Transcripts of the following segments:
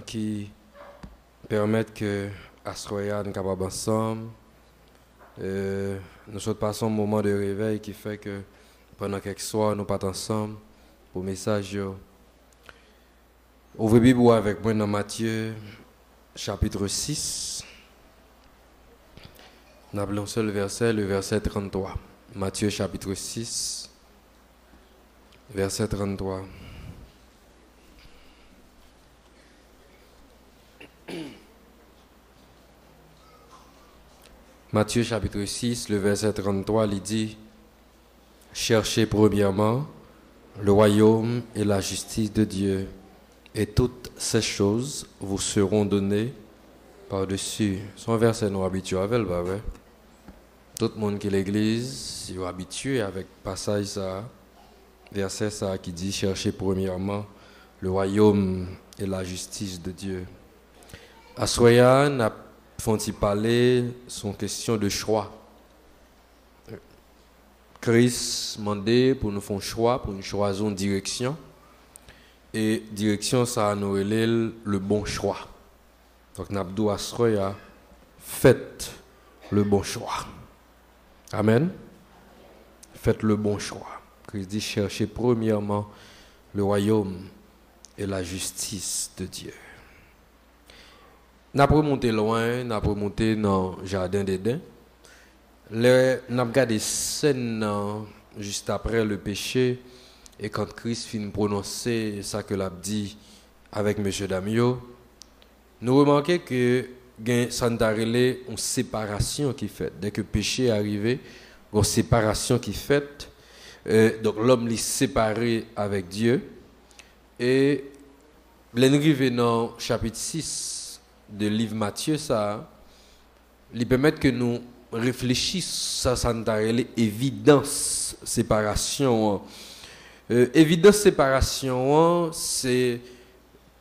qui permettent que Astroya nous capable ensemble. Nous passons un moment de réveil qui fait que pendant quelques soirs nous partons ensemble pour le message. Ouvrez Bible avec moi dans Matthieu chapitre 6. Nous avons un seul verset, le verset 33. Matthieu chapitre 6, verset 33. Matthieu chapitre 6, le verset 33, il dit « Cherchez premièrement le royaume et la justice de Dieu, et toutes ces choses vous seront données par-dessus. » C'est un verset nous habitués avec, pas vrai? Tout le monde qui est l'église, est habitué avec le passage ça, verset ça qui dit « Cherchez premièrement le royaume et la justice de Dieu. » Assoya n'a font-ils parler son question de choix. Christ demandé pour nous faire un choix, pour nous choisir une direction. Et direction, ça nous relève le bon choix. Donc, Nabdou Assoya, faites le bon choix. Amen. Faites le bon choix. Christ dit, cherchez premièrement le royaume et la justice de Dieu. Nous avons remonté loin, nous avons remonté dans le jardin d'Éden. Nous avons regardé des scènes juste après le péché. Et quand Christ finit de prononcer ça que l'a dit avec M. Damio, nous remarquons que ça nous a relé une séparation qui est faite. Dès que le péché est arrivé, il y a une séparation qui est faite. Donc l'homme est séparé avec Dieu. Et l'arrivée dans le chapitre 6, de livre Matthieu, ça, il permet que nous réfléchissions ça nous a évidence séparation. Évidence séparation, c'est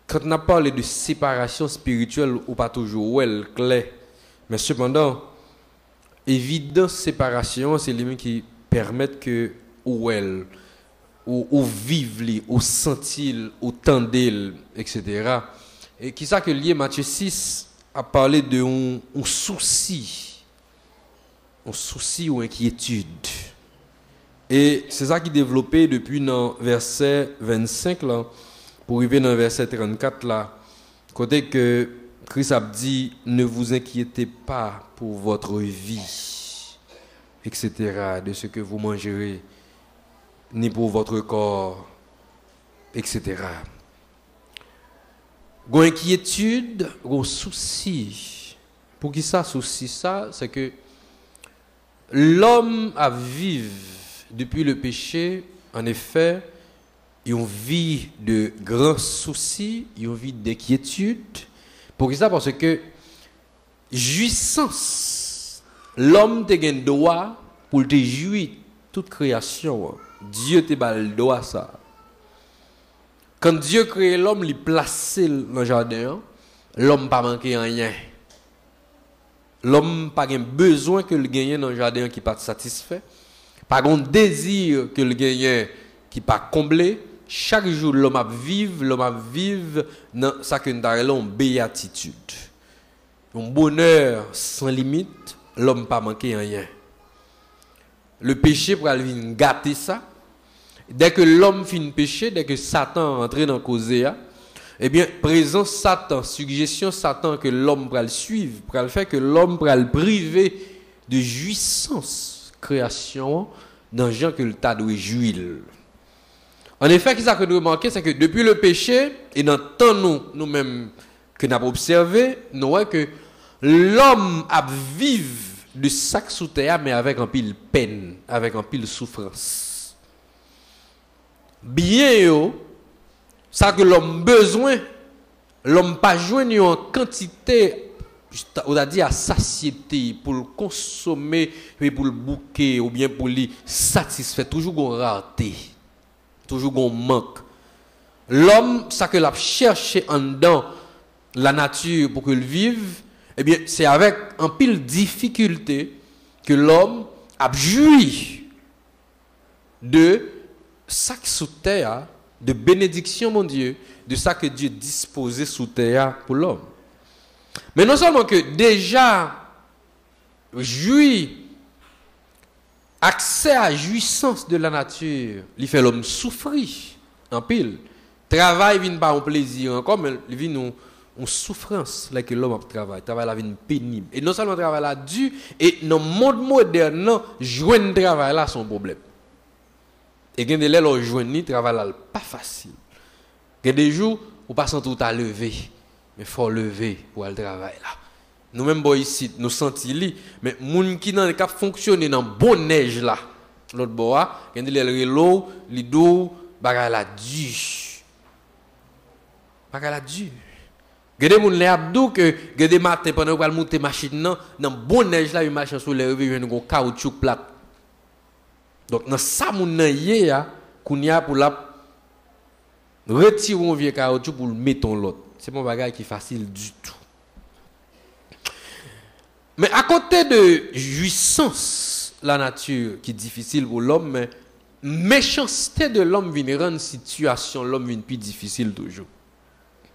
quand on a parlé de séparation spirituelle ou pas toujours clair, mais cependant évidence séparation, c'est les qui permettent que ou vivre, ou sentir, ou tendre, etc. Et qui ça que lié Matthieu 6 a parlé de un souci ou inquiétude. Et c'est ça qui est développé depuis dans verset 25 là, pour arriver dans verset 34 là, côté que Christ a dit ne vous inquiétez pas pour votre vie, etc., de ce que vous mangerez, ni pour votre corps, etc. Gon inquiétude, gon souci. Pour qui ça souci ça, c'est que l'homme a vécu depuis le péché, en effet, une vie de grands soucis, une vie d'inquiétude. Pour qui ça, parce que jouissance, l'homme te gagne droit pour te jouir toute création. Dieu te bat le droit ça. Quand Dieu crée l'homme, il place dans le jardin, l'homme n'a pas manqué rien. L'homme n'a pas besoin que le gagne dans le jardin qui n'est pas satisfait. Pas de désir que le gagne qui n'est pas comblé. Chaque jour, l'homme a vivre dans ça que nous appelons une béatitude. Un bonheur sans limite, l'homme n'a pas manqué rien. Le péché pour aller gâter ça. Dès que l'homme finit péché, dès que Satan entre dans la cause, eh bien, présence Satan, suggestion Satan que l'homme va le suivre, pour le faire que l'homme va le priver de jouissance, création, dans les gens que le tas doit jouir. En effet, ce que nous remarquons, c'est que depuis le péché, et dans le temps nous-mêmes que nous avons observé, nous voyons que l'homme a vécu de sac sous terre, mais avec un pile peine, avec un pile souffrance. Bien ça que l'homme besoin, l'homme pas joindre en quantité, on a dit à satiété pour le consommer, pour le bouquer ou bien pour le satisfaire, toujours une rareté, toujours un manque. L'homme, ça que l'a cherché en dedans la nature pour qu'il vive, eh bien c'est avec un pile difficulté que l'homme a joui de sac sous terre de bénédiction, mon Dieu, de ça que Dieu disposait sous terre pour l'homme. Mais non seulement que déjà, jouit, accès à la jouissance de la nature, il fait l'homme souffrir en pile. Travail vient pas un plaisir encore, mais il vient une souffrance là que l'homme travaille. Travail la vie pénible. Et non seulement travail là dur, et dans le monde moderne, joindre travail là son problème. Et quand des gens joignent travail là pas facile. Il y a des jours où pas sans tout à lever, mais faut lever pour aller travailler là. Nous même ici, nous sentons li, mais moun qui dans cap fonctionner dans bon neige là. L'autre bois, quand il est l'eau, l'idou, bagay la dur. Bagay la dur. Gade moun les abdou que gade matin pendant qu'on monter machine dans bon neige là, une machine sur les revers un caoutchouc plat. Donc dans ça moun nan yé a kounya pour la retirer un vieux caoutchouc pour le mettre l'autre. C'est pas un bagage qui est facile du tout. Mais à côté de jouissance la nature qui est difficile pour l'homme, mais méchanceté de l'homme vient rendre situation l'homme vient plus difficile toujours.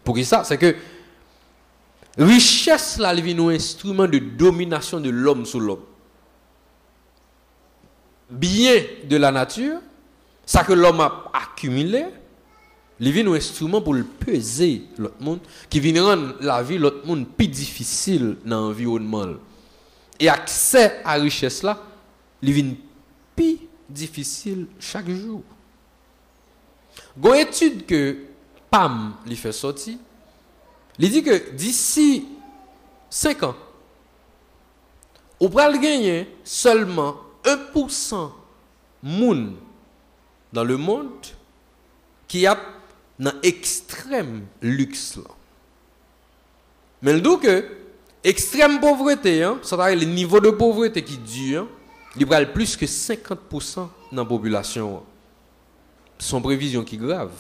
Pour ça, c'est que richesse là vient un instrument de domination de l'homme sur l'homme. Bien de la nature, ça que l'homme a accumulé, il vient un instrument pour le peser l'autre monde, qui vient rendre la vie l'autre monde plus difficile dans l'environnement. Et accès à la richesse là, il vient plus difficile chaque jour. Il y a une étude que PAM lui fait sortir. Il dit que d'ici 5 ans, on va gagner seulement 1% moun dans le monde qui a dans extrême luxe là. Mais le dit que extrême pauvreté, c'est-à-dire le niveau de pauvreté qui dure, il y a plus que 50% dans la population. C'est une prévision qui est grave.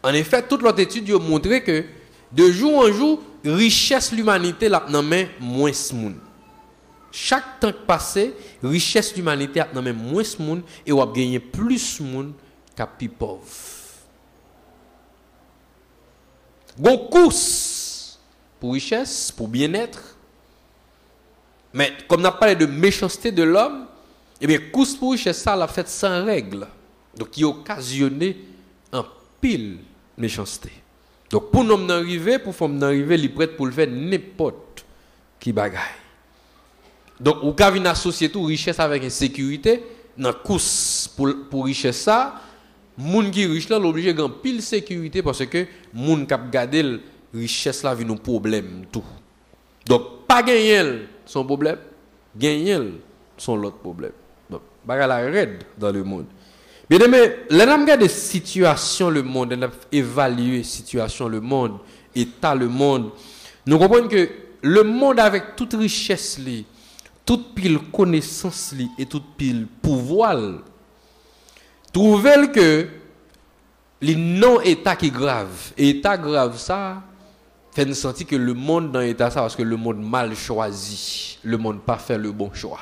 En effet, toute l'autre étude a montré que de jour en jour, richesse l'humanité l'a nommé moins de monde. Chaque temps passé, richesse l'humanité a nommé moins de monde et on a gagné plus de monde qu'à plus pauvre. Bon course pour richesse, pour bien-être. Mais comme on a parlé de méchanceté de l'homme, eh bien course pour richesse ça l'a fait sans règle. Donc il a occasionné un pile méchanceté. Donc pour nous arriver, pour nous arriver, il est prêt pour le faire n'importe qui bagaille. Donc ou ka vinn associer tout richesse avec insécurité, dans course pour richesse ça, moun qui riche là l'obligé gan pile sécurité parce que moun k'ap gade richesse là vinn un problème tout. Donc pas gagner son problème, gagner son l'autre problème. Donc bagaille la raide dans le monde. Bien aimé, là n'a regarde situation le monde, on a évalué situation le monde, état le monde. Nous comprenons que le monde avec toute richesse li, toute pile connaissance li et toute pile pouvoir, trouver que les non état qui grave, état grave ça fait nous sentir que le monde dans état ça parce que le monde mal choisi, le monde pas fait le bon choix.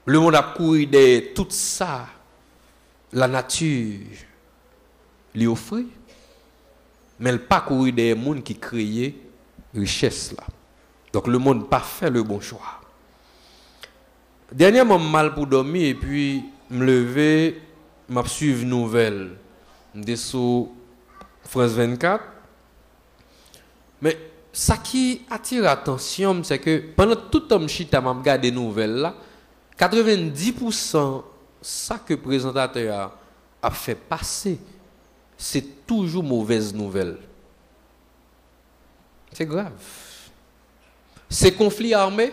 Le monde a couru de tout ça, la nature lui offre, mais elle n'a pas couru des gens qui créent richesse là. Donc le monde n'a pas fait le bon choix. Dernièrement, mal pour dormir et puis me lever, m'a suivre nouvelle. M'étais sur France 24. Mais ça qui attire l'attention, c'est que pendant tout homme chita m'a regardé nouvelles là, 90% ça que le présentateur a fait passer, c'est toujours mauvaise nouvelle. C'est grave. Ces conflits armés,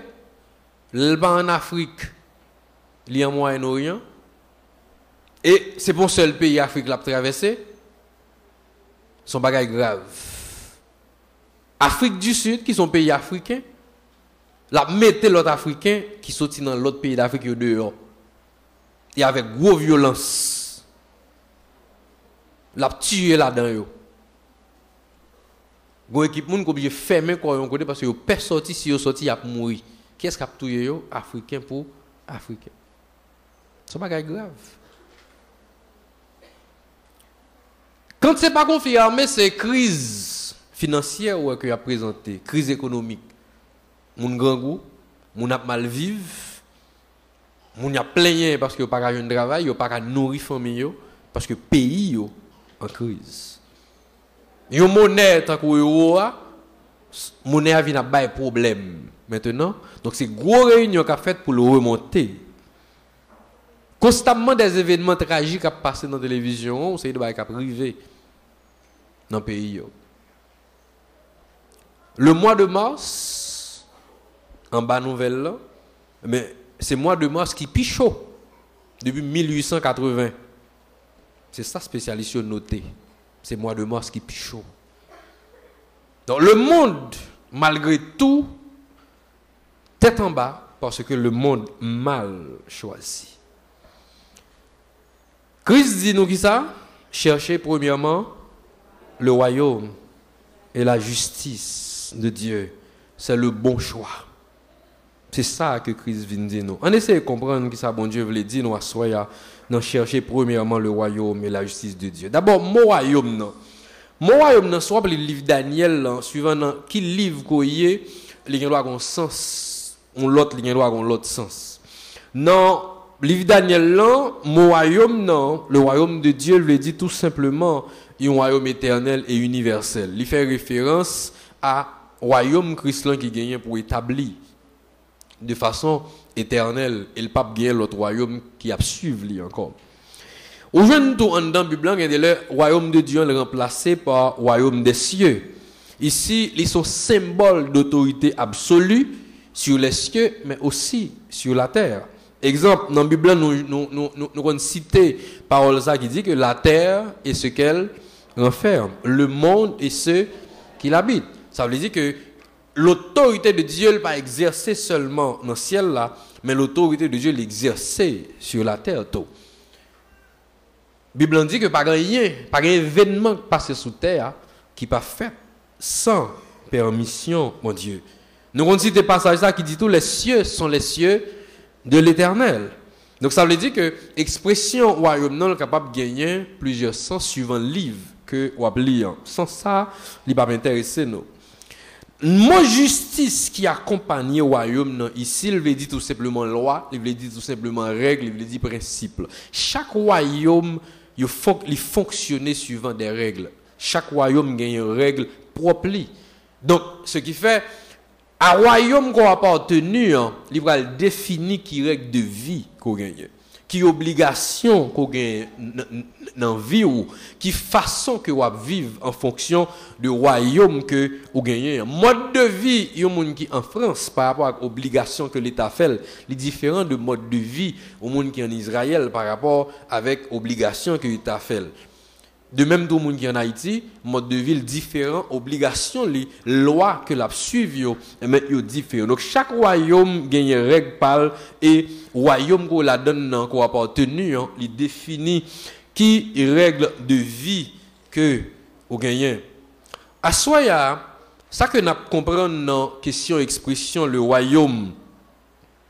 en Afrique, il y a en Moyen-Orient, et c'est pour seul pays Afrique qui l'a traversé, son bagage grave. Afrique du Sud, qui sont pays africains, la mettez l'autre africain qui sortit dans l'autre pays d'Afrique dehors. Et avec gros violence. La tué là-dedans. Gon équipe moun ko obligé fermer quoi yon côté parce que yo pas sorti si yo sorti y a mourir. Qui est-ce qui a tué yo africain pour africain. C'est pas grave. Quand c'est pas conflit armé, c'est crise financière ou que a présenté, crise économique. Moun grand goût, moun a mal vivre, moun a plein parce que pas de travail, yo pas nourrir famille yo parce que pays yo en crise. Yo monnaie tant que euro monnaie a vient a problème maintenant. Donc c'est gros réunion qu'a fait pour le remonter. Constamment des événements tragiques à passer dans la télévision, c'est de bail qui privé dans le pays. Le mois de mars, en bas nouvelle là, mais c'est le mois de mars qui est plus chaud depuis 1880. C'est ça spécialiste noté. C'est le mois de mars qui est plus chaud. Donc le monde, malgré tout, tête en bas parce que le monde mal choisi. Christ dit nous qui ça? Cherchez premièrement le royaume et la justice de Dieu. C'est le bon choix. C'est ça que Christ vient dire nous. On essaie de comprendre qui ça bon Dieu veut dire nous à soi dans chercher premièrement le royaume et la justice de Dieu. D'abord mon royaume non. Mon royaume non soit le livre Daniel suivant qui livre koyé, il doit avoir un sens, on l'autre il doit avoir l'autre sens. Non, livre Daniel là, mon royaume non, le royaume de Dieu veut dire tout simplement un royaume éternel et universel. Il fait référence à royaume Christ qui gagne pour établir de façon éternelle et le pape gagne l'autre royaume qui a suivi encore. Aujourd'hui, tout en dans la Bible, le royaume de Dieu est remplacé par le royaume des cieux. Ici, ils sont symboles d'autorité absolue sur les cieux, mais aussi sur la terre. Exemple, dans la Bible, nous avons cité parole ça qui dit que la terre est ce qu'elle renferme, le monde est ce qu'il habite. Ça veut dire que l'autorité de Dieu n'est pas exercée seulement dans le ciel là, mais l'autorité de Dieu l'exercer sur la terre tout. La Bible dit que pas rien, pas un événement qui passe sous terre qui pas fait sans permission, mon Dieu. Nous avons cité passage ça qui dit tout les cieux sont les cieux de l'Éternel. Donc ça veut dire que l'expression royaume non est capable de gagner plusieurs sens suivant le livre que on lit. Sans ça, il va pas m'intéresser nous. Mon justice qui accompagne le royaume non, ici, il veut dire tout simplement loi, il veut dire tout simplement règle, il veut dire principe. Chaque royaume il fonctionne suivant des règles. Chaque royaume gagne une règle propre. Donc, ce qui fait, un royaume qu'on a appartenu, il va définir qui règle de vie qu'on gagne, qui obligation qu'on gagne dans la vie ou qui façon que on vivre en fonction du royaume que on gagne. Mode de vie, il y a des gens qui en France par rapport à l'obligation que l'État fait, est différent de mode de vie au monde qui en Israël par rapport avec l'obligation que l'État fait. De même tout le monde qui en Haïti, mode de vie différent, obligation, les lois que la suivent, mais ils différent. Donc chaque royaume gagne règle par et royaume qu'on la donne qu'on appartenu, il définit qui règle de vie que vous gagnez. À soi, ça que nous comprenons dans la question expression le royaume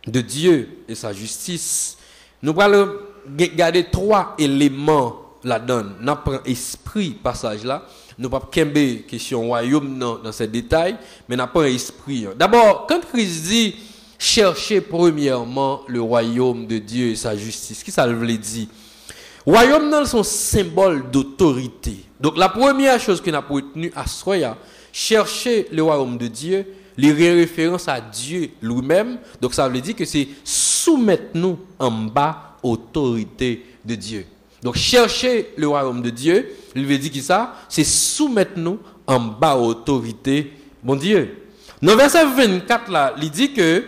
de Dieu et sa justice, nous allons garder trois éléments là-dedans. Nous prenons esprit passage là, nous pas kembe question royaume dans ces détails, mais nous prenons esprit. D'abord, quand Christ dit cherchez premièrement le royaume de Dieu et sa justice, qui ça veut dire? Royaume dans son symbole d'autorité. Donc la première chose que nous avons retenue à Soya, chercher le royaume de Dieu, les références à Dieu lui-même. Donc ça veut dire que c'est soumettre nous en bas autorité de Dieu. Donc chercher le royaume de Dieu, il veut dire que ça, c'est soumettre nous en bas autorité mon Dieu. Dans verset 24 là, il dit que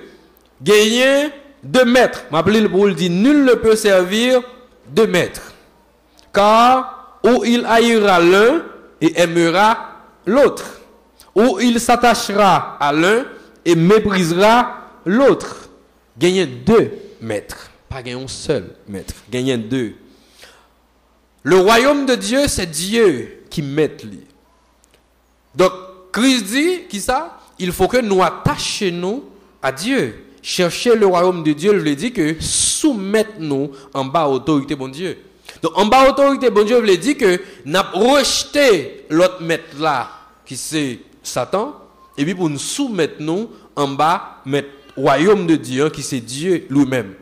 gagner 2 maîtres. M'appelez le pour dit nul ne peut servir 2 maîtres. Car ou il haïra l'un et aimera l'autre. Ou il s'attachera à l'un et méprisera l'autre. Gagner 2 maîtres. Pas gagner un seul maître. Gagner 2. Le royaume de Dieu, c'est Dieu qui met lui. Donc, Christ dit, qui ça? Il faut que nous attachions à Dieu. Chercher le royaume de Dieu, je lui dis que soumettre-nous en bas à l'autorité de Dieu. Donc en bas autorité, bon Dieu voulait dire que n'a rejeté l'autre maître là qui c'est Satan et puis pour nous soumettre nous en bas mettre royaume de Dieu qui c'est Dieu lui-même.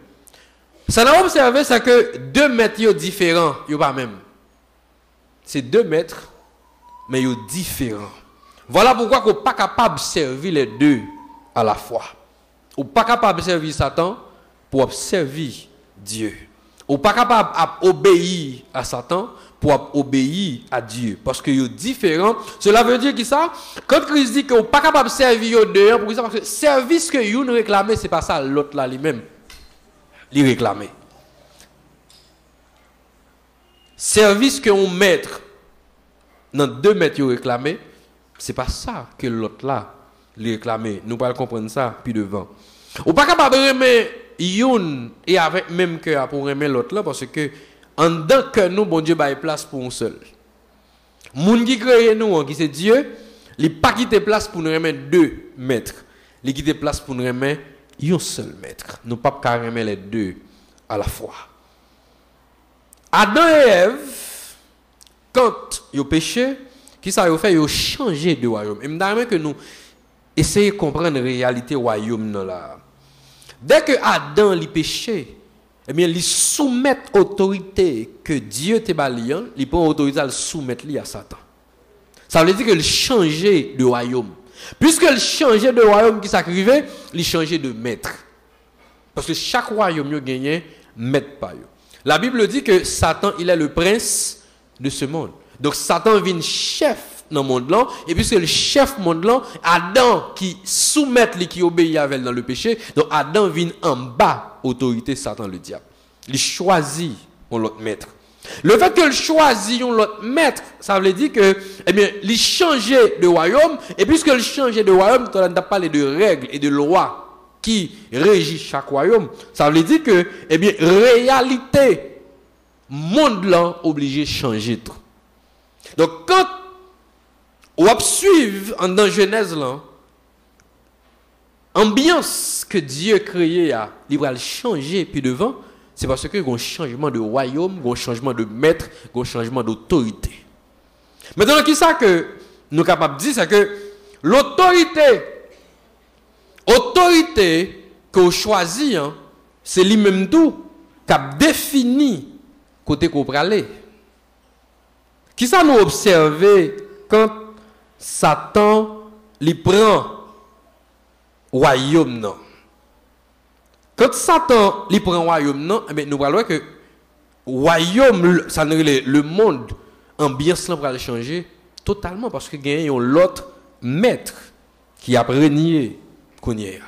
Ça n'a observé ça que deux maîtres différents, yo pas même. C'est deux maîtres mais yo différents. Voilà pourquoi qu'on pas capable de servir les deux à la fois. Ou pas capable de servir Satan pour servir Dieu. Ou pas capable d'obéir à Satan pour obéir à Dieu. Parce que sont différents. Cela veut dire que ça, quand Christ dit que vous pas capable de servir aux deux, pour ça, parce que le service que vous réclamez, ce n'est pas ça, l'autre là lui-même. Il réclame. Service que on mettre dans deux mètres réclamé, ce n'est pas ça que l'autre là réclame. Nous pas comprendre ça puis devant. Ou pas capable de remettre une et avec même cœur pour remettre l'autre là parce que en dedans que nous bon Dieu baille place pour un seul. Moun qui crée nous qui c'est Dieu, il pas quitter place pour nous remettre deux maîtres. Il quitter place pour nous remettre un seul maître. Nous pas remettre les deux à la fois. Adam et Ève quand ils ont péché, qui ça ils ont fait, ils ont changé de royaume. Et m'aimerais que nous essayer de comprendre la réalité du royaume là. Dès que Adam li péché, eh bien, il soumet l'autorité que Dieu t'a bali, il prend l'autorité à le soumettre à Satan. Ça veut dire qu'il changeait de royaume. Puisqu'il changeait de royaume qui s'arrivait, il changeait de maître. Parce que chaque royaume a gagné maître par eux. La Bible dit que Satan, il est le prince de ce monde. Donc Satan vient chef dans le monde là, et puis c'est le chef monde là, Adam qui soumet, qui obéit avec dans le péché, donc Adam vient en bas, autorité Satan le diable. Il choisit l'autre maître. Le fait qu'il choisit l'autre maître, ça veut dire que, eh bien, il changeait de royaume, et puisqu'il changeait de royaume, on a parlé de règles et de lois qui régissent chaque royaume, ça veut dire que, eh bien, réalité, monde là, obligé de changer tout. Donc, quand on suivre dans Genèse là, ambiance que Dieu créé a, il va changer puis devant, c'est parce que il y a un changement de royaume, il y a un changement de maître, il y a un changement d'autorité. Maintenant, qui ça que nous sommes capables de dire, c'est que l'autorité qu'on choisit, hein, c'est lui-même tout qui a défini côté qu'on peut aller. Qui ça nous observer quand Satan lui prend royaume non. Quand Satan lui prend royaume non, eh bien nous voyons que royaume ça le monde ambiance là va changer totalement parce que gagne l'autre maître qui a régné connaît.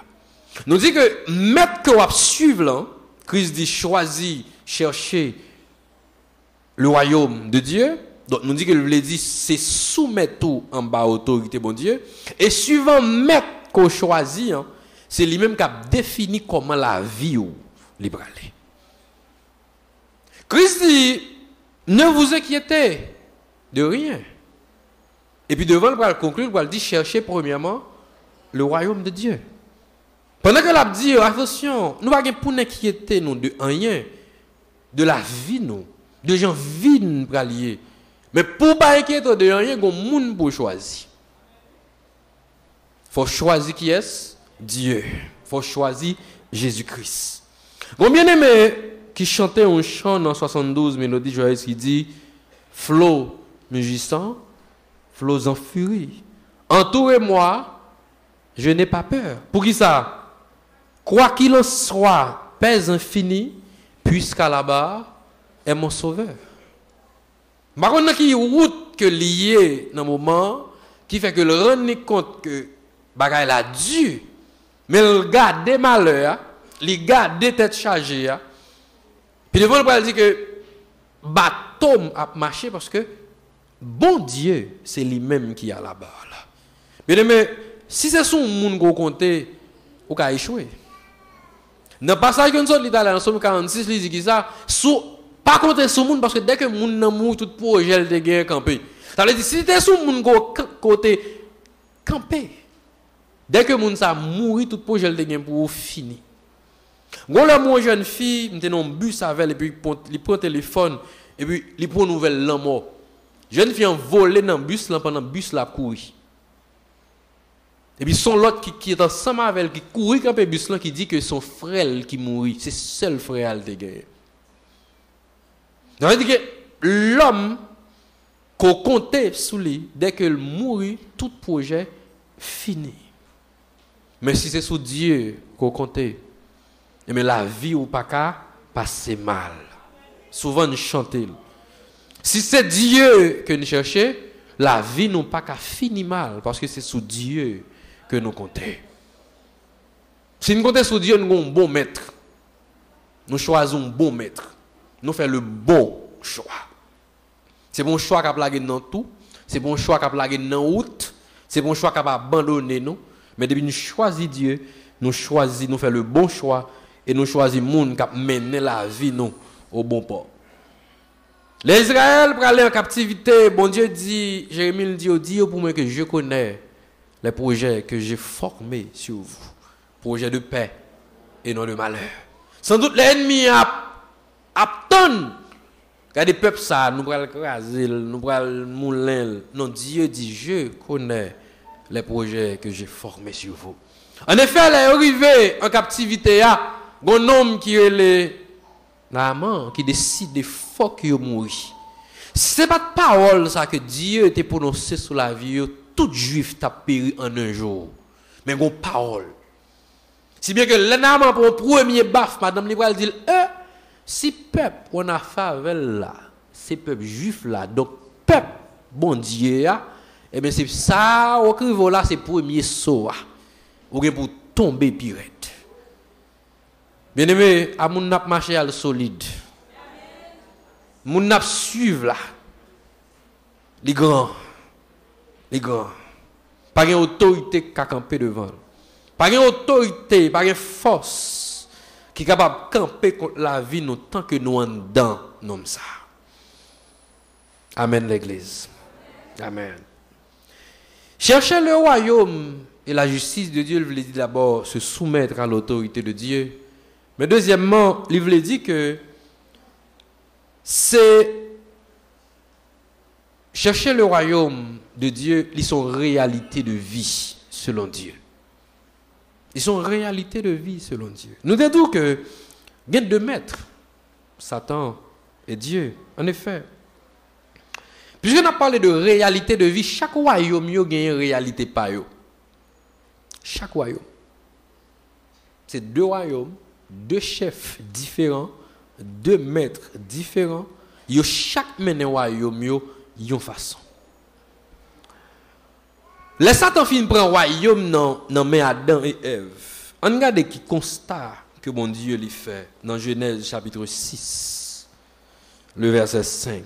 Nous dit que maître que va suivre là, Christ dit choisir, chercher le royaume de Dieu. Donc, nous dit que le dit, c'est soumettre tout en bas autorité, bon Dieu. Et suivant maître qu'on choisit, hein, c'est lui-même qui a défini comment la vie ou libre aller. Christ dit, ne vous inquiétez de rien. Et puis devant, il va conclure, il va dire, cherchez premièrement le royaume de Dieu. Pendant que l'a dit, attention, nous ne pouvons pas pour inquiéter nous de rien, de la vie, nous, de gens vivent pour allier. Mais pour ne pas inquiéter de rien, il y a un monde pour choisir. Il faut choisir qui est Dieu. Il faut choisir Jésus-Christ. Mon bien-aimé qui chantait un chant dans 72 mélodies joyeuses qui dit flot mugissant, flots en furie. Entourez-moi, je n'ai pas peur. Pour qui ça? Quoi qu'il en soit, paix infinie, puisqu'à la barre est mon sauveur. Par contre, il y a une route que liée dans le moment qui fait que le rendre compte que bagaille la dû, mais le garde des malheurs, il garde des têtes chargées. Puis devant le il dit que bateau a marché parce que bon Dieu, c'est lui-même qui a la barre là. Mais si c'est son monde qu'on compte, on va échouer. Dans le passage que nous sommes dans Somme 46, il dit que ça, pas compter sur le monde parce que dès que le monde n'a mou, tout projet de guerre campé. Ça veut dire si tu es sur le monde côté campé, dès que le monde a mouru, tout projet de guerre pour finir. Quand la jeune fille, je un bus avec et puis il prend le téléphone et puis il prend nouvelle l'an mort. Jeune fille en volé dans le bus là pendant le bus là courir. Et puis son l'autre qui est ensemble avec elle qui courit quand le bus là qui dit que son frère qui mourit, c'est seul frère qui a gagné. Ça veut dire que l'homme qu'on comptait sous lui dès qu'il mourit, tout projet fini. Mais si c'est sous Dieu qu'on comptait, mais la vie ou pas qu'à passer mal. Souvent nous chantons. Si c'est Dieu que nous cherchons, la vie n'a pas qu'à finir mal parce que c'est sous Dieu que nous comptons. Si nous comptons sur Dieu, nous avons un bon maître. Nous choisissons un bon maître. Nous faisons le bon choix. C'est bon choix qui a plagué dans tout. C'est bon choix qui a plagué dans route. C'est bon choix qui a abandonné nous. Mais depuis nous choisissons Dieu, nous choisissons, nous faisons le bon choix et nous choisissons le monde qui a mené la vie nous au bon port. Les Israël pour aller en captivité, bon Dieu dit, Jérémie dit pour moi que je connais les projets que j'ai formés sur vous. Projets de paix et non de malheur. Sans doute l'ennemi attend. Regardez peuple ça, nous prenons le craser, nous prenons le moulin. Non, Dieu dit, je connais les projets que j'ai formés sur vous. En effet, elle est arrivée en captivité, il y a un homme qui est l'amant, qui décide de faut qu'il mourit. Ce n'est pas de parole ça que Dieu était prononcé sur la vie, tout juif t'a péri en un jour. Mais une parole. Si bien que l'amant pour le premier baf, madame Libral dit, si peuple on a fait là, c'est peuple juif là, donc peuple bon Dieu, et bien c'est ça, au crivo là, c'est premier saut, ou bien pour tomber pirate. Bien aimé, à mon nap marché à solide. Mon nap suivre là. Les grands. Pas une autorité qui a campé devant. Pas une autorité, pas une force qui est capable de camper contre la vie nous tant que nous en dedans, nous ça. Amen l'église. Amen. Chercher le royaume et la justice de Dieu, il veut dire d'abord se soumettre à l'autorité de Dieu. Mais deuxièmement, il veut dire que c'est chercher le royaume de Dieu, ils sont réalité de vie selon Dieu. Ils sont réalité de vie selon Dieu. Nous disons que il y a deux maîtres, Satan et Dieu. En effet, puisqu'on a parlé de réalité de vie, chaque royaume a une réalité par eux. Chaque royaume. C'est deux royaumes, deux chefs différents, deux maîtres différents. Chaque mené royaume yo une façon. Les Satan fin prend royaume dans mais Adam et Ève. On regarde qui constat que bon Dieu lui fait dans Genèse chapitre 6 le verset 5.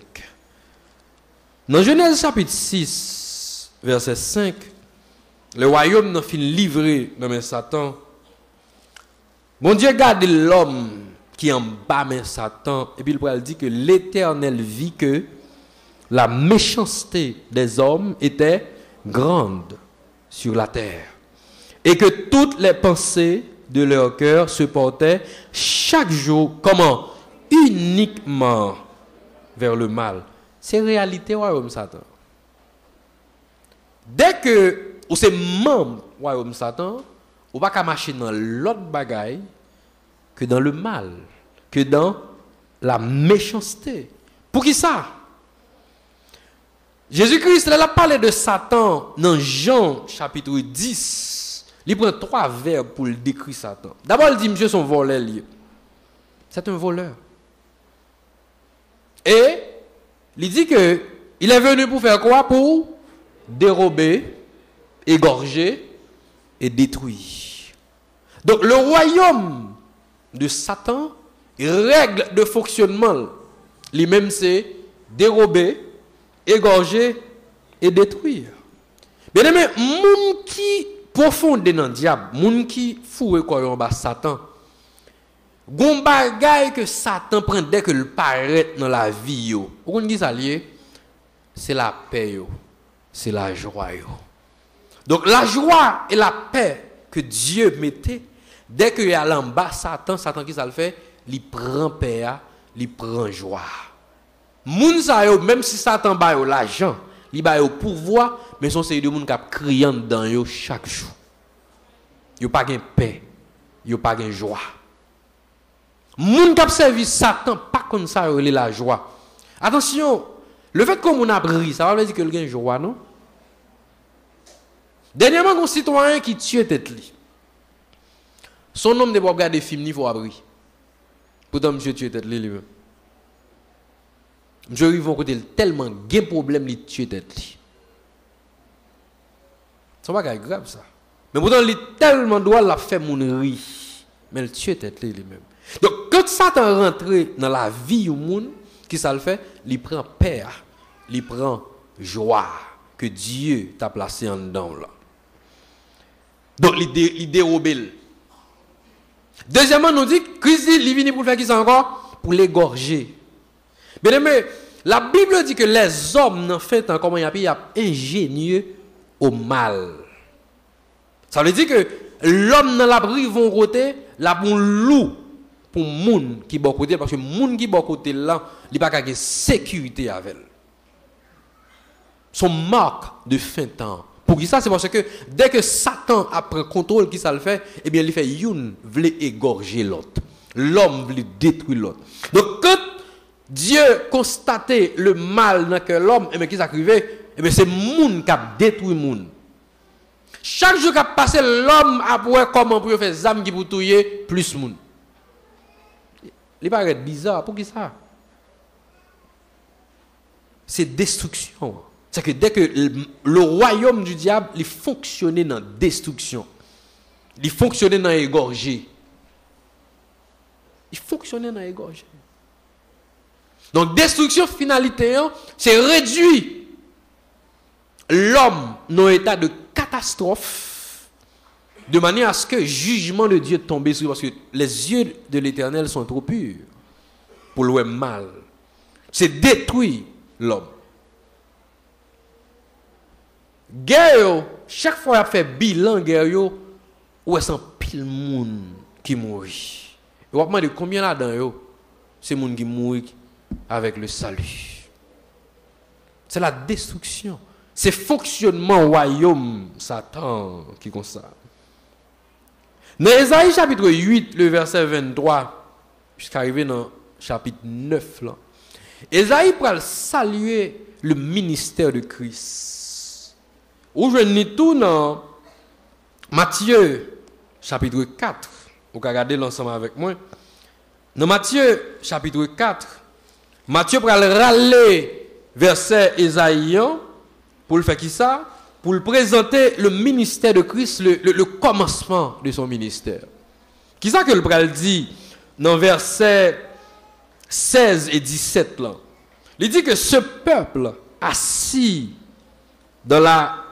Dans Genèse chapitre 6 verset 5, le royaume n'a fin livré dans mais Satan. Bon Dieu garde l'homme qui en bas mais Satan et puis il va dire que l'Éternel vit que la méchanceté des hommes était grande sur la terre et que toutes les pensées de leur cœur se portaient chaque jour comment uniquement vers le mal. C'est réalité royaume Satan. Dès que ou c'est membre royaume Satan, ou pas qu'à marcher dans l'autre bagaille que dans le mal, que dans la méchanceté. Pour qui ça? Jésus-Christ, il a parlé de Satan dans Jean chapitre 10. Il prend 3 verbes pour le décrire Satan. D'abord, il dit, monsieur, son voleur. C'est un voleur. Et il dit que il est venu pour faire quoi? Pour dérober, égorger et détruire. Donc, le royaume de Satan, règle de fonctionnement, lui-même, c'est dérober, égorger et détruire. Bien aimé, moun qui profonde dans le diable, moun qui fourre quoi en bas Satan, gon bagay que Satan prend dès que le paraît dans la vie yo. Vous connaissez ça lié? C'est la paix yo, c'est la joie yo. Donc la joie et la paix que Dieu mettait dès que y a en bas Satan qui ça le fait, il prend paix, il prend joie. Moun sa yo, même si Satan ba yo l'argent, li ba yo pouvoir, mais son série de moun k'ap criant dans yo chaque jour. Yo pas gen paix, yo pas gen joie. Moun k'ap servi Satan pas comme ça yo la joie. Attention, le fait que moun a ri, ça veut dire que le gen joie non? Dernièrement, un citoyen qui tue tête li. Son homme de pas regarder film ni faut abri. Pourtant monsieur tue tête li lui-même. Monsieur ils vont côté tellement gain problème li tue tête li. C'est pas grave ça. Mais pourtant il tellement droit la fait moun ri. Mais il tue tête li lui-même. Donc quand Satan rentre dans la vie du monde, qui ça le fait? Il prend paix, il prend joie que Dieu t'a placé en dedans là. Donc il dérobe. Deuxièmement, nous dit Christ il vient pour faire qui ça encore? Pour l'égorger. Bien aimé, la Bible dit que les hommes n'en fait comment il y a ingénieux au mal. Ça veut dire que l'homme dans la brie vont côté la pour loup pour moun qui bon côté parce que moun qui bon côté là, il pas de sécurité avec elle. Son marque de fin temps. Pour qui ça? C'est parce que dès que Satan a pris contrôle, qui ça le fait? Eh bien, il fait une veut égorger l'autre. L'homme veut détruire l'autre. Donc, quand Dieu constatait le mal dans que l'homme, eh bien, qui s'arrivait? Eh bien, c'est moun qui a détruit moun. Chaque jour qu'a passé, l'homme a voir comment pour faire zam qui pour tuer plus moun. Il paraît bizarre. Pour qui ça? C'est destruction. C'est que dès que le royaume du diable, il fonctionnait dans la destruction. Il fonctionnait dans l'égorger. Il fonctionnait dans l'égorger. Donc, destruction, finalité, c'est réduire l'homme dans un état de catastrophe, de manière à ce que le jugement de Dieu tombe sur lui, parce que les yeux de l'Éternel sont trop purs pour le mal. C'est détruire l'homme. Guerre, chaque fois qu'il fait bilan guerre, ou est-ce pile monde qui mourit. Et on va demander combien là-dedans, c'est monde qui mourit avec le salut. C'est la destruction. C'est fonctionnement royaume Satan qui comme ça. Dans Ésaïe chapitre 8, le verset 23, jusqu'à arriver dans chapitre 9 là. Ésaïe va saluer le ministère de Christ. Où je lis tout dans Matthieu chapitre 4. Vous pouvez regarder l'ensemble avec moi. Dans Matthieu chapitre 4, Matthieu va râler verset Ésaïe pour le faire qui ça? Pour le présenter le ministère de Christ, le commencement de son ministère. Qui ça que le pral dit dans verset 16 et 17 là? Il dit que ce peuple assis dans la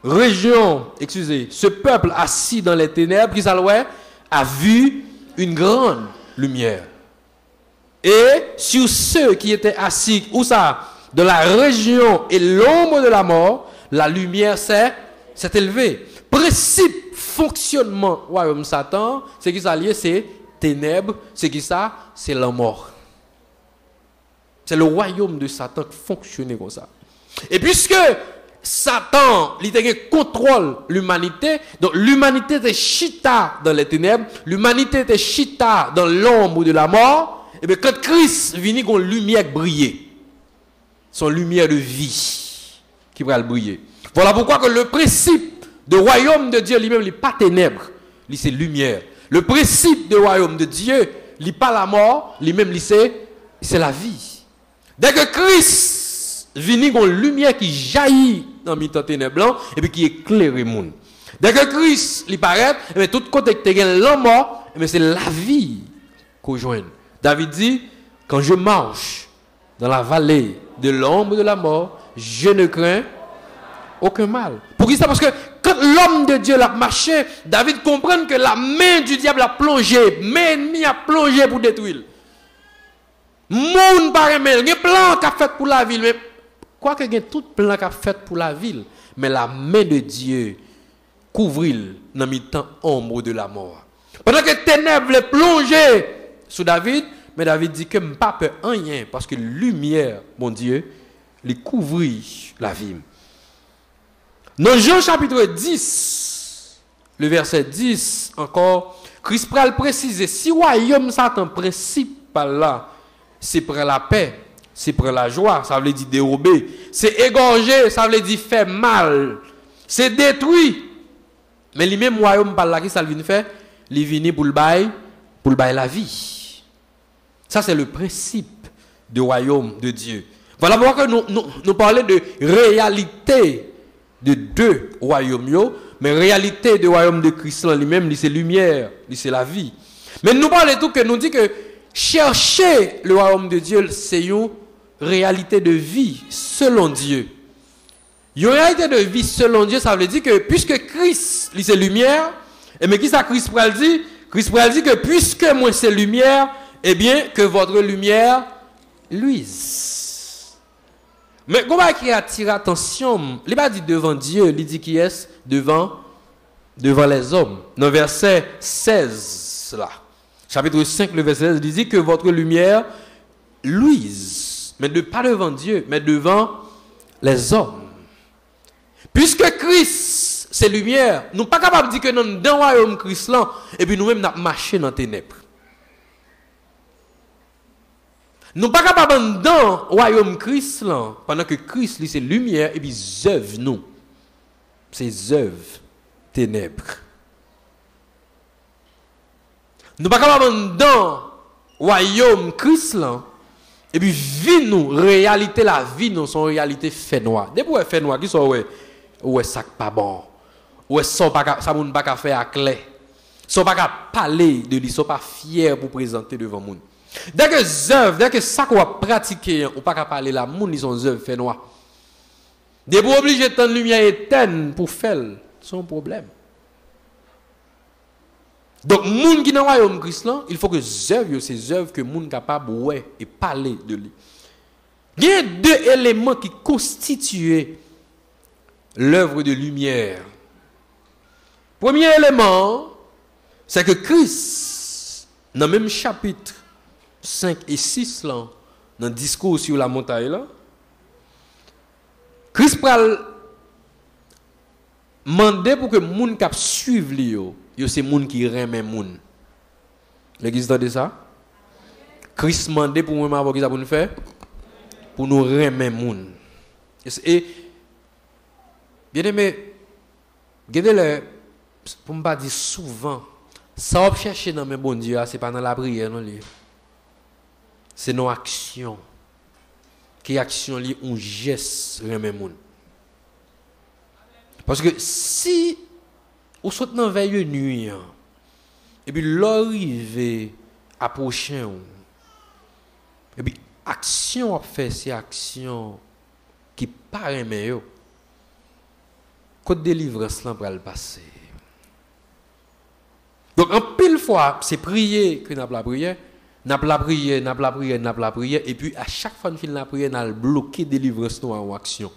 région, ce peuple assis dans les ténèbres, qui a vu une grande lumière. Et sur ceux qui étaient assis, où ça? De la région et l'ombre de la mort, la lumière s'est élevée. Principe, fonctionnement, royaume Satan, c'est qui ça lié? C'est ténèbres, c'est qui ça? C'est la mort. C'est le royaume de Satan qui fonctionnait comme ça. Et puisque Satan, il contrôle l'humanité. Donc l'humanité était chita dans les ténèbres, l'humanité était chita dans l'ombre de la mort. Et bien quand Christ vient, une lumière briller, son lumière de vie qui va briller. Voilà pourquoi que le principe de royaume de Dieu lui-même, il n'est pas ténèbres, c'est lumière. Le principe de royaume de Dieu, il n'est pas la mort, lui-même, c'est la vie. Dès que Christ vient, une lumière qui jaillit dans le temps ténèbres et puis qui éclaire le monde. Dès que Christ il paraît, et tout côté que tu as la mort, c'est la vie qu'on joint. David dit, quand je marche dans la vallée de l'ombre de la mort, je ne crains aucun mal. Pour qui ça? Parce que quand l'homme de Dieu l'a marché, David comprend que la main du diable a plongé, main ennemie a plongé pour détruire. Moun par email, il y a plan qu'a fait pour la ville, mais quoi que il y a tout plan qu'a fait pour la ville, mais la main de Dieu couvre dans le temps ombre de la mort. Pendant que ténèbres plongé sur David, mais David dit que je n'ai pas peur rien, parce que lumière, mon Dieu, les couvrit la vie. Dans Jean chapitre 10, le verset 10, encore, Christ pral préciser, si royaume Satan principal là, c'est pour la paix, c'est pour la joie, ça veut dire dérober, c'est égorger, ça veut dire faire mal, c'est détruire. Mais lui-même royaume par là, qui ça vient faire? Il vient pour le bail la vie. Ça c'est le principe du royaume de Dieu. Voilà pourquoi nous parlons de réalité de deux royaumes, mais réalité du royaume de Christ lui-même, c'est lumière, c'est la vie. Mais nous parlons tout que nous dit que chercher le royaume de Dieu, c'est une réalité de vie selon Dieu. Une réalité de vie selon Dieu, ça veut dire que puisque Christ, c'est lumière, et mais qui ça Christ pral dit? Christ pral dit que puisque moi c'est lumière, eh bien que votre lumière luise. Mais comment il attire attention? Il pas dit devant Dieu, il dit qui est devant les hommes. Dans verset 16 là. Chapitre 5 le verset 16 il dit que votre lumière luise, mais pas devant Dieu, mais devant les hommes. Puisque Christ c'est lumière, nous ne sommes pas capables de dire que nous sommes dans le royaume Christ là, et puis nous-mêmes nous marchons dans les ténèbres. Nous ne sommes pas capables de dans le royaume Christ là, pendant que Christ c'est lumière, et puis œuvres nous. Ces œuvres ténèbres. Nous ne sommes pas capables dans le royaume Christ là, et puis vie nous, réalité la vie nous, son réalité fait noir. Depuis fait noir, qui sont ouais ça pas bon. Ouais ça moun pas faire à clair. Sont pas parler de lui, sont pas fiers pour présenter devant moun. Dès que ça qu'on va pratiquer, on pas parler la moun ils sont œuvres fait noir. Des pour obligé de tendre lumière éteinte pour faire, c'est un problème. Donc moun qui dans royaume Christ là, il faut que ces œuvres que moun capable ouais et parler de lui. Il y a deux éléments qui constituent l'œuvre de lumière. Premier élément, c'est que Christ, dans le même chapitre 5 et 6, là, dans le discours sur la montagne, là, Christ pral demander pour que les gens qui suivent lui, c'est les gens qui remet moun. L'église de ça? Christ demandait pour moi pour nous faire pour nous remettre moun. Et bien aimé, regardez-le, pour ne pas dire souvent, ça va chercher dans mes bons Dieu, ce n'est pas dans la prière, non, c'est nos actions. Qui action li un geste remet moun. Parce que si vous saute dans veille nuit et puis l'arrivée approcher et puis action à faire c'est action qui paraît meilleur. Côté délivrance là pour le passer. Donc en pile fois c'est prier que n'a la prière. N'a la prière, et puis à chaque fois qu'on finit la prière, on a bloqué délivrance nous en action.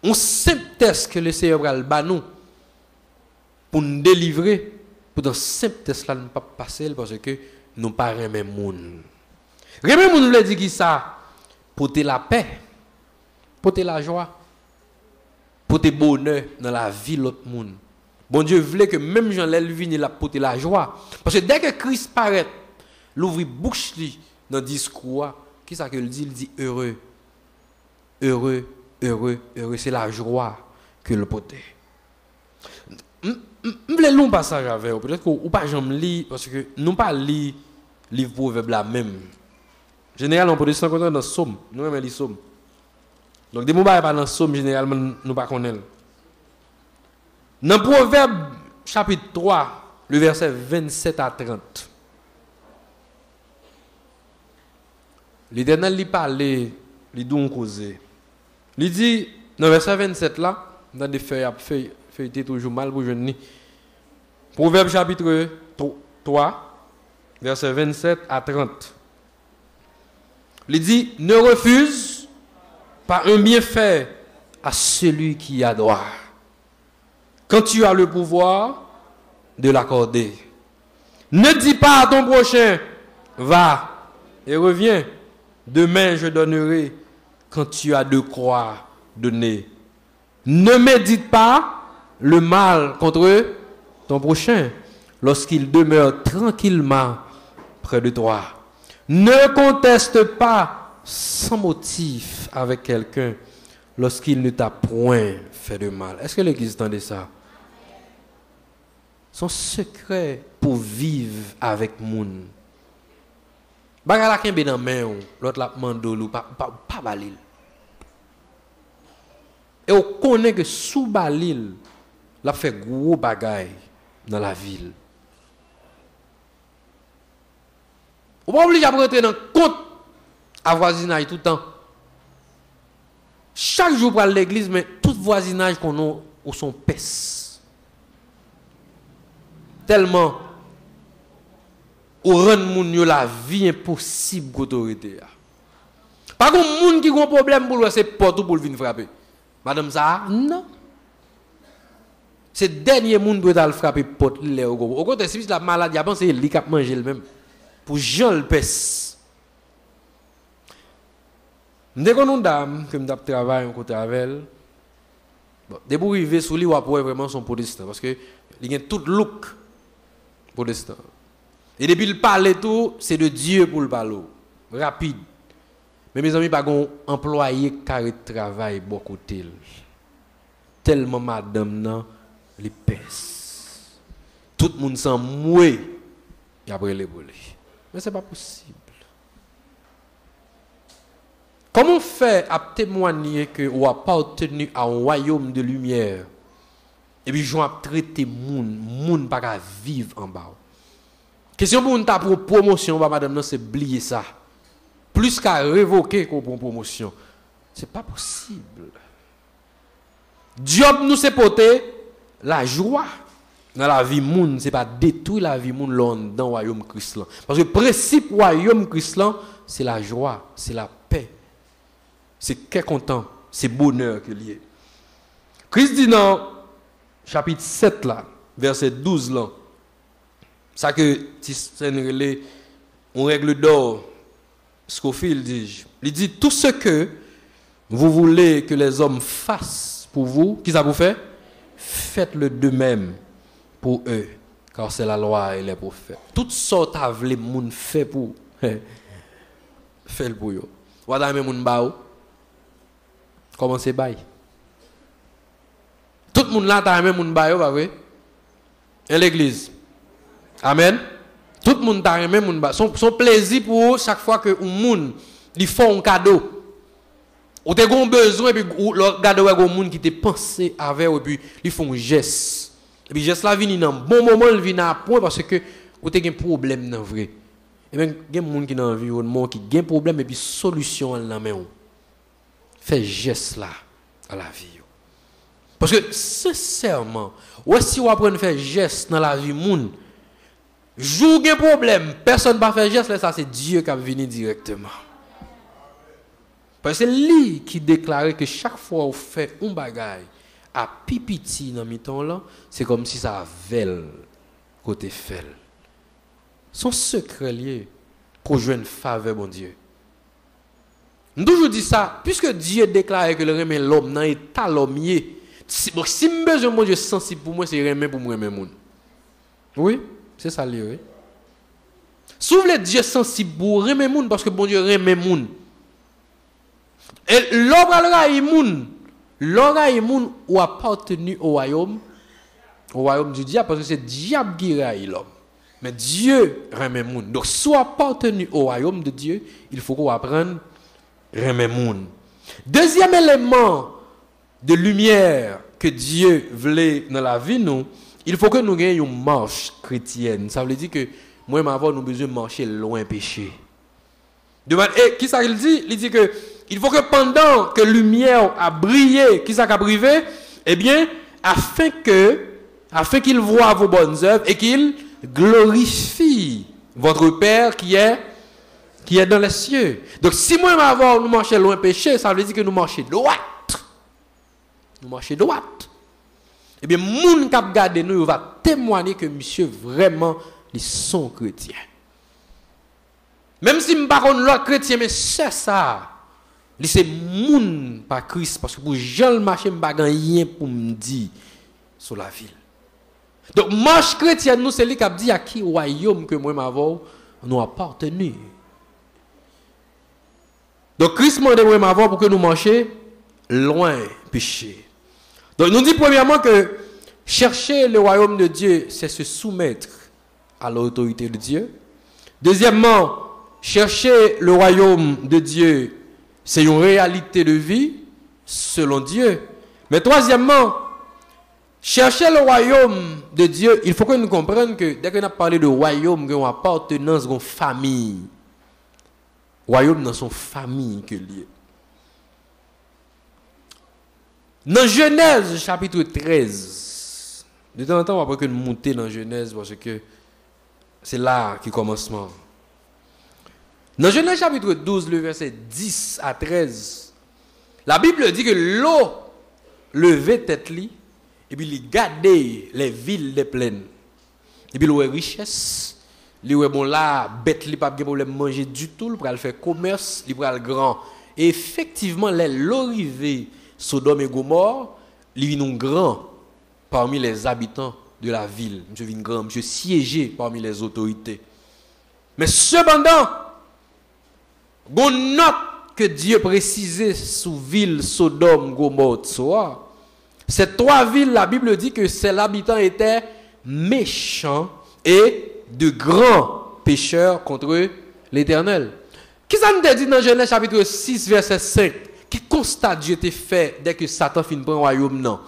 On simple test que le Seigneur va nous pour nous délivrer, pour dans simple test là ne pas passer parce que nous pas remet moun. Remet moun veut dire qui ça? Porter la paix, porter la joie, porter bonheur dans la vie de l'autre monde. Bon Dieu voulait que même Jean l'Elvin il a porté la joie parce que dès que Christ paraît l'ouvrir bouche li dans le discours, qui ça que il dit heureux. Heureux, heureux, heureux, c'est la joie que le porte. M'vle long passage avec peut-être ou pas jamais lire parce que nous pas lire livre proverbe là même. Généralement on peut descendre dans Somme, nous même les Somme. Donc des mots pas dans Somme généralement nous pas connaît. Dans Proverbe chapitre 3, le verset 27 à 30. L'Éternel lui parle, lui dit causer. Il dit, dans le verset 27 là, dans des feuilles toujours mal pour jeune. Proverbe chapitre 3, verset 27 à 30. Il dit, ne refuse pas un bienfait à celui qui adore. Quand tu as le pouvoir de l'accorder. Ne dis pas à ton prochain, Va et reviens. Demain, je donnerai quand tu as de quoi donner. Ne médite pas le mal contre ton prochain lorsqu'il demeure tranquillement près de toi. Ne conteste pas sans motif avec quelqu'un lorsqu'il ne t'a point fait de mal. Est-ce que l'Église entendait ça? Son secret pour vivre avec moun. Bagala kembe dans main, l'autre la mandolo pas balil. Et on connaît que sous balil, l'a fait gros bagay dans la ville. On pas obligé à rentrer dans compte à voisinage tout le temps. Chaque jour pour l'église, mais tout voisinage qu'on a ou son pèse. Tellement ou rend moun yo la vie impossible d'autorité. Par contre, moun qui a un problème pour lui, c'est porte pour venir frapper. Madame ça, non. C'est dernier moun pour aller frapper porte le au contraire, si la maladie a pensé il cap manger le même pour Jean le pèse. Dès qu'on a une dame que me travaille en côté avec elle, bon, dès pour arriver sous lui, on va vraiment son protestant parce que il a tout look protestant. Et depuis le parler tout, c'est de Dieu pour le parler. Rapide. Mais mes amis, pas un employé qui travaille beaucoup côté. Tellement madame nan, les pèse. Tout le monde s'en moué. Et après les volets. Mais ce n'est pas possible. Comment faire à témoigner que vous n'avez pas obtenu un royaume de lumière et puis je vais traiter moun pas vivre en bas. Question pour une pour promotion, madame, c'est oublier ça. Plus qu'à révoquer qu'on pour promotion. C'est pas possible. Job nous c'est porter la joie dans la vie moun, c'est pas détruire la vie moun dans le royaume Christ. Parce que le principe royaume Christ c'est la joie, c'est la paix. C'est qu'est content, c'est bonheur que lié. Christ dit dans chapitre 7 là, verset 12 là. Ça que on règle d'or Scofield dit, il dit tout ce que vous voulez que les hommes fassent pour vous, qui ça vous fait? Faites-le de même pour eux, car c'est la loi et les prophètes. Toutes sortes de les moun fait pour faites pour eux. Ou dans même moun ba ou. Comment c'est bail? Tout le monde là t'a même moun ba yo, pas vrai? Et l'église. Amen. Tout le monde t'a même moun ba. Son plaisir pour chaque fois que un moun lui font un cadeau. Ou t'es gon besoin et puis le cadeau est gon moun qui te pensé avec et puis ils font un geste. Et puis geste là vient dans bon moment, il vient à point parce que ou t'es un problème dans vrai. Et bien il y a des gens qui dans l'environnement qui ont un problème et puis solution en la main. Fais geste là à la vie. Parce que sincèrement, ou si on apprend à faire geste dans la vie moun, joue un problème, personne ne va faire geste là, ça c'est Dieu qui va venir directement. Parce que c'est lui qui déclarait que chaque fois on fait un bagage à pipiti dans mi temps là, c'est comme si ça avait côté fait. Son secret lié pour jouer une faveur bon Dieu. Nous toujours dit ça, puisque Dieu déclare que le remet l'homme dans l'état l'homme si je besoin mon Dieu sensible pour moi, c'est remet pour moi même. Oui, c'est ça lié. Oui. Souffle Dieu sensible pour remet moun parce que bon Dieu remet moun. Et l'oreille moun ou appartenu au royaume du diable parce que c'est diable qui raille l'homme. Mais Dieu remet moun. Donc soit appartenu au royaume de Dieu, il faut qu'on apprenne remet moun. Deuxième élément de lumière que Dieu voulait dans la vie nous, il faut que nous ayons une marche chrétienne. Ça veut dire que moi et ma voix nous besoin de marcher loin péché. Et qui ça il dit? Il dit que il faut que pendant que lumière a brillé, qui ça a privé, eh bien, afin qu'il voie vos bonnes œuvres et qu'il glorifie votre Père qui est dans les cieux. Donc, si moi et ma voix nous marchons loin péché, ça veut dire que nous marchons droit. Nous marchons droit. Eh bien, moun qui a regardé nous va témoigner que monsieur vraiment ils sont chrétiens. Même si je ne suis pas l'autre chrétien, mais c'est ça. C'est moun pas Christ. Parce que pour Jean le marché, je n'ai pas rien pour me dire sur la ville. Donc, marche chrétienne, nous, c'est lui qui a dit à qui royaume que moi, m'avons, nous appartenu. Donc, Christ m'a dit, moi, m'avons, pour que nous marchions loin péché. Donc, nous dit premièrement que chercher le royaume de Dieu, c'est se soumettre à l'autorité de Dieu. Deuxièmement, chercher le royaume de Dieu, c'est une réalité de vie selon Dieu. Mais troisièmement, chercher le royaume de Dieu, il faut que nous comprenions que dès qu'on a parlé de royaume, qu'on appartenance, qu'on famille, royaume dans son famille que lié. Dans Genèse chapitre 13, de temps en temps, on va pas que nous monter dans Genèse parce que c'est là qui commencement. Dans Genèse chapitre 12, le verset 10 à 13, la Bible dit que l'eau levait tête li, et puis il gardait les villes des plaines. Et puis il a richesse, il a bon là, bête li pas de problème manger du tout, il va faire commerce, il va grand. Et effectivement, l'eau arrivée Sodome et Gomorre, il vient grand parmi les habitants de la ville. Monsieur vient grand, monsieur siégé parmi les autorités. Mais cependant, une note que Dieu précisait sous ville Sodome, Gomorre, Tsoa. Ces trois villes, la Bible dit que ces habitants étaient méchants et de grands pécheurs contre l'Éternel. Qu'est-ce que ça nous dit dans Genèse chapitre 6, verset 5? Qui constate Dieu t'a fait dès que Satan finit prendre le royaume? Non.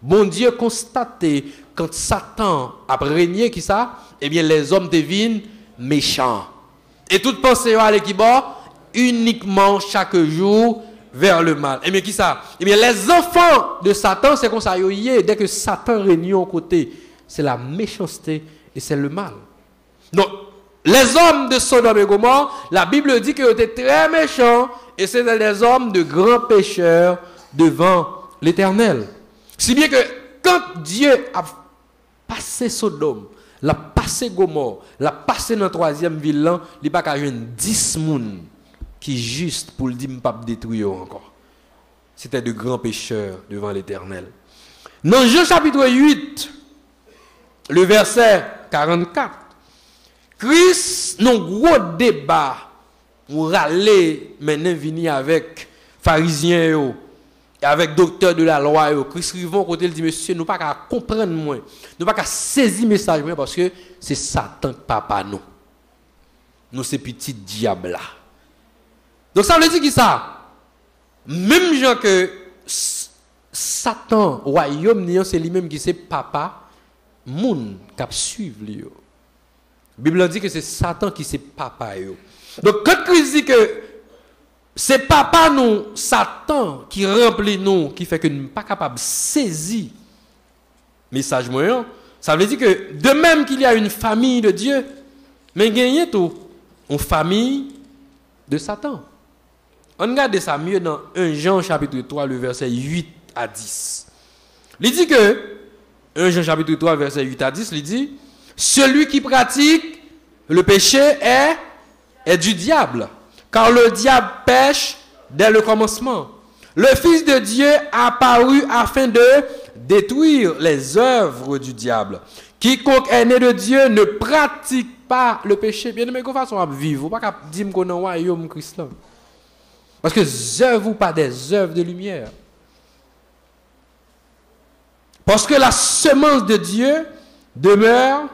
Bon Dieu constaté quand Satan a régné, qui ça? Eh bien, les hommes deviennent méchants. Et toute pensée à l'équipe uniquement chaque jour vers le mal. Et bien qui ça? Eh bien les enfants de Satan, c'est comme ça, dès que Satan réunit au côté, c'est la méchanceté et c'est le mal. Donc, les hommes de Sodome et Gomorre, la Bible dit qu'ils étaient très méchants et c'était des hommes de grands pécheurs devant l'Éternel. Si bien que quand Dieu a passé Sodome, l'a passé Gomorre, l'a passé dans la troisième ville, il n'y a pas qu'à jouer 10 personnes qui juste pour le dire pas détruire encore. C'était de grands pécheurs devant l'Éternel. Dans Jean chapitre 8, le verset 44, Christ, non gros débat, on râler maintenant venir avec pharisiens et avec docteurs de la loi. Christ Rivon côté il dit monsieur, nous pas qu'à comprendre moins, nous pas qu'à saisir le message moins parce que c'est Satan papa nous. Nous c'est petit diable là. Donc ça veut dire qui ça? Même gens que Satan, royaume, c'est lui-même qui c'est papa, moun qui suivre lui. La Bible dit que c'est Satan qui c'est papa yo. Donc quand Christ dit que c'est papa nous, Satan qui remplit nous, qui fait que nous ne sommes pas capables de saisir le message moyen, ça veut dire que de même qu'il y a une famille de Dieu, mais il y a tout une famille de Satan. On regarde ça mieux dans 1 Jean chapitre 3, le verset 8 à 10. Il dit que, 1 Jean chapitre 3, verset 8 à 10, il dit, celui qui pratique le péché est du diable, car le diable pêche dès le commencement. Le Fils de Dieu a apparu afin de détruire les œuvres du diable. Quiconque est né de Dieu ne pratique pas le péché. Bien aimé, comment façon à vivre? Vous ne pouvez pas dire que nous royaume Christ. Parce que les œuvres ou pas des œuvres de lumière. Parce que la semence de Dieu demeure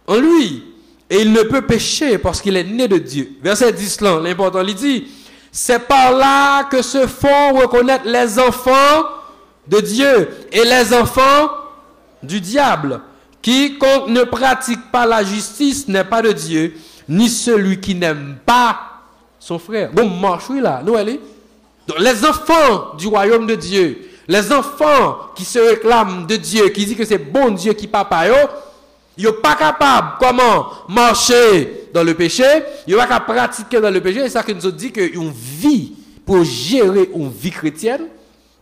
en lui. Et il ne peut pécher parce qu'il est né de Dieu. Verset 10 là, l'important, il dit, c'est par là que se font reconnaître les enfants de Dieu et les enfants du diable. Quiconque ne pratique pas la justice n'est pas de Dieu, ni celui qui n'aime pas son frère. Bon, marche là, nous allez. Donc, les enfants du royaume de Dieu, les enfants qui se réclament de Dieu, qui disent que c'est bon Dieu qui papa yo, ils ne sont pas capables comment marcher dans le péché, ils ne sont pas capables de pratiquer dans le péché. C'est ça que nous dit qu'une vie pour gérer une vie chrétienne,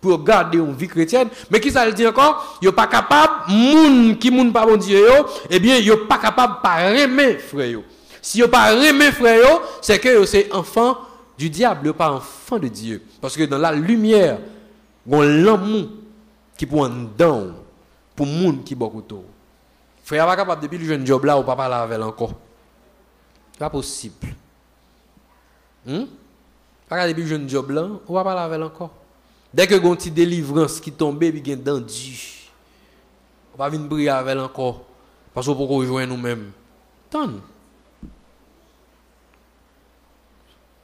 pour garder une vie chrétienne, mais qui ça le dit encore, ils ne sont pas capables, moun qui moun pas bon Dieu, eh bien, ils ne sont pas capables de pas aimer frère. Si vous pas aimé frère, c'est que c'est enfant du diable, pas enfant de Dieu. Parce que dans la lumière, on l'amour qui pour en dedans, pour monde qui beaucoup tôt. Frère pas capable depuis le jeune job là ou pas parler avec encore. Pas possible. Pas depuis le jeune job là, ou pas parler avec encore. Dès que une petite délivrance qui tombe puis gain dendu. On va venir prier avec encore parce qu'on peut rejoindre nous-mêmes. Tant.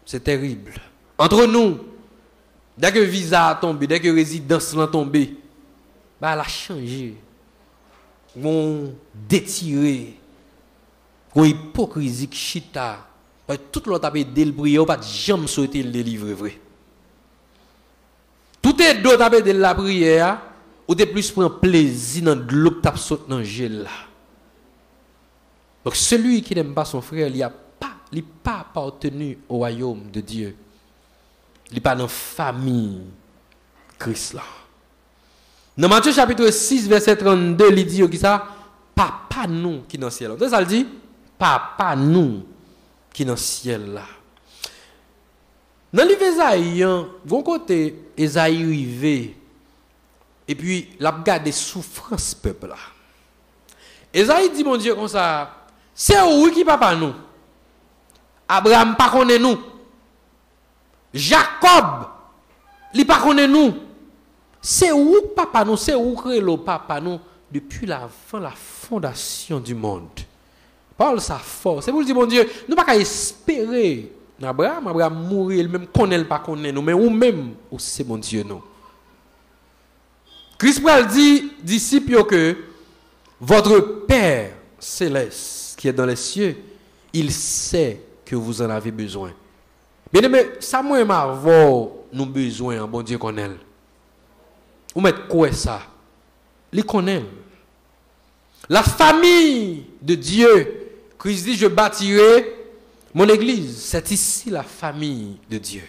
C'est terrible. Entre nous, dès que le visa a tombé, dès que la résidence a tombé, bah, elle a changé. On détiré. On hypocrisie chita. Tout l'autre a aidé le prier, on pas jamais souhaité le délivrer vrai. Tout est d'autres a aidé la prière, ou de plus prend plaisir dans de l'eau que tu saute dans le gel là. Donc celui qui n'aime pas son frère, il n'a pas appartenu au royaume de Dieu. Il n'est pas dans la famille Christ là. Dans Matthieu chapitre 6, verset 32, il dit qui ça? Papa nous qui est dans le ciel. Donc ça le dit? Papa nous qui est dans le ciel là. Dans le livre d'Ésaïe, bon côté, Ésaïe arrivé, et puis la regarde des souffrances peuple là. Ésaïe dit mon Dieu comme ça, c'est où qui papa nous? Abraham pas connaît nous. Jacob, il pas connaît nous. C'est où papa nous, c'est où créé le papa nous depuis la fondation du monde. Parle ça fort. C'est pour dire mon Dieu, nous pas qu'à espérer Abraham mourir, il même connaît pas connaît nous, mais ou même c'est mon Dieu nous. Christ dit disciples que votre Père céleste qui est dans les cieux, il sait que vous en avez besoin. Bien aimé, ça moi m'avons nous besoin, bon Dieu connaît. Vous mettez quoi ça? Il connaît. La famille de Dieu, Christ dit je bâtirai mon église. C'est ici la famille de Dieu.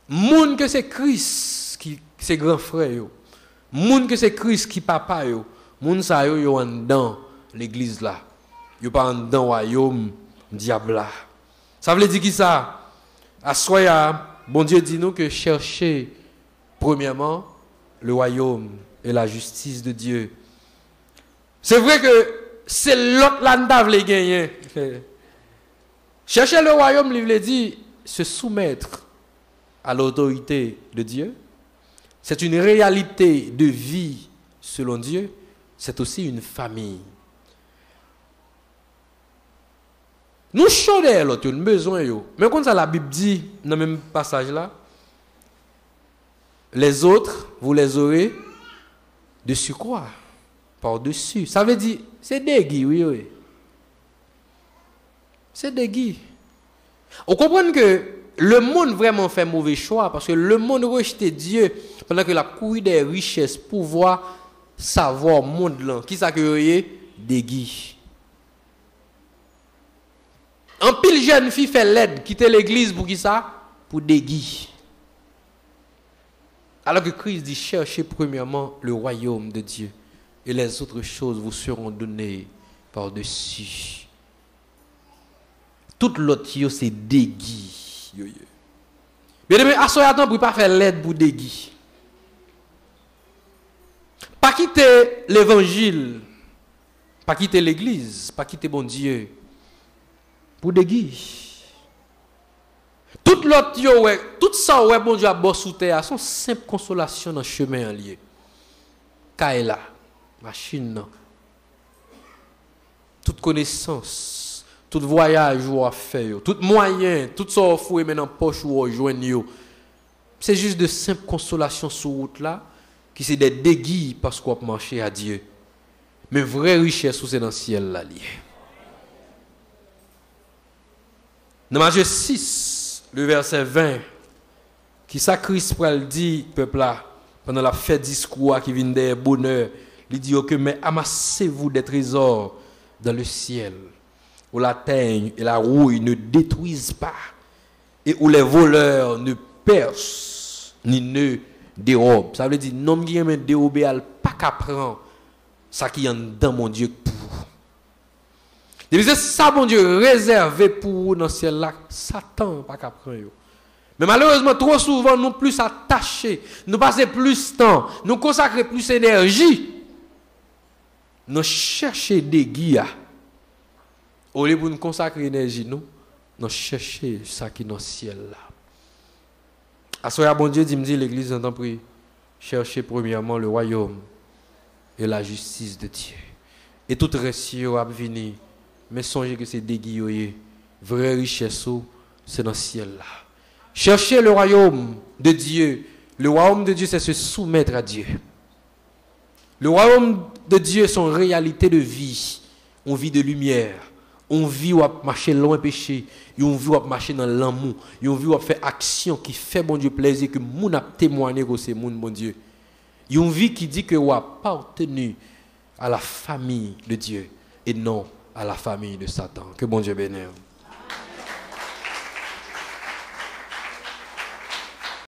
Moun que c'est Christ qui c'est grand frère yo. Moun que c'est Christ qui papa yo. Moun sa yo en dans l'église là. Yo pas en dans royaume diable là. Ça veut dire qui ça? À soya, bon Dieu dit nous que chercher premièrement le royaume et la justice de Dieu. C'est vrai que c'est l'autre là vle gagner. Chercher le royaume, il veut dire se soumettre à l'autorité de Dieu. C'est une réalité de vie selon Dieu. C'est aussi une famille. Nous chaudons l'autre, nous avons besoin. Mais quand ça la Bible dit, dans le même passage là, les autres, vous les aurez de surcroît, par-dessus. Ça veut dire, c'est déguis, oui. C'est déguis. On comprend que le monde vraiment fait mauvais choix parce que le monde rejette Dieu pendant que la cour des richesses, pouvoir, savoir, monde là, qui ça que déguis. En pile jeune fille fait l'aide, quitter l'église pour qui ça? Pour déguis. Alors que Christ dit cherchez premièrement le royaume de Dieu et les autres choses vous seront données par-dessus. Tout l'autre c'est déguis. Bien aimé, assoyez attends pour pas faire l'aide pour déguis. Pas quitter l'évangile, pas quitter l'église, pas quitter bon Dieu pour déguis. Tout l'autre tout ça ouais bon Dieu a boss sous terre, sont simple consolation dans chemin en lié. Kaela, machine toute connaissance, tout voyage ou à faire, tout moyen, tout ça offre maintenant poche ou rejoindre. C'est juste de simple consolation sur route là qui c'est des déguis parce qu'on a marché à Dieu. Mais vraie richesse c'est dans le ciel là lié. Dans Matthieu 6, le verset 20, qui ça Christ pral dit peuple là pendant la fête discours qui vient des bonheur, il dit que mais amassez-vous des trésors dans le ciel où la teigne et la rouille ne détruisent pas et où les voleurs ne percent ni ne dérobent. Ça veut dire non qui aime dérober al pas qu'à prendre ça qui est dans mon Dieu pour. Et c'est ça, bon Dieu, réservé pour vous dans le ciel là, Satan pas qu'à prendre. Mais malheureusement, trop souvent, nous plus attachés, nous passons plus de temps, nous consacrons plus d'énergie, nous cherchons des guides. Au lieu de nous consacrer l'énergie, nous cherchons ça qui est dans le ciel là. À ce moment, bon Dieu dit, l'église entend prier, cherchez premièrement le royaume et la justice de Dieu. Et tout reste va venir. Mais songez que c'est déguillé. Vraie richesse, c'est dans le ciel là. Cherchez le royaume de Dieu. Le royaume de Dieu, c'est se soumettre à Dieu. Le royaume de Dieu, c'est une réalité de vie. On vit de lumière. On vit où marcher loin péché. On vit où marcher dans l'amour. On vit où faire action qui fait bon Dieu plaisir. Que moun a témoigné que c'est moun bon Dieu. On vit qui dit que on appartenu à la famille de Dieu et non à la famille de Satan. Que bon Dieu bénisse.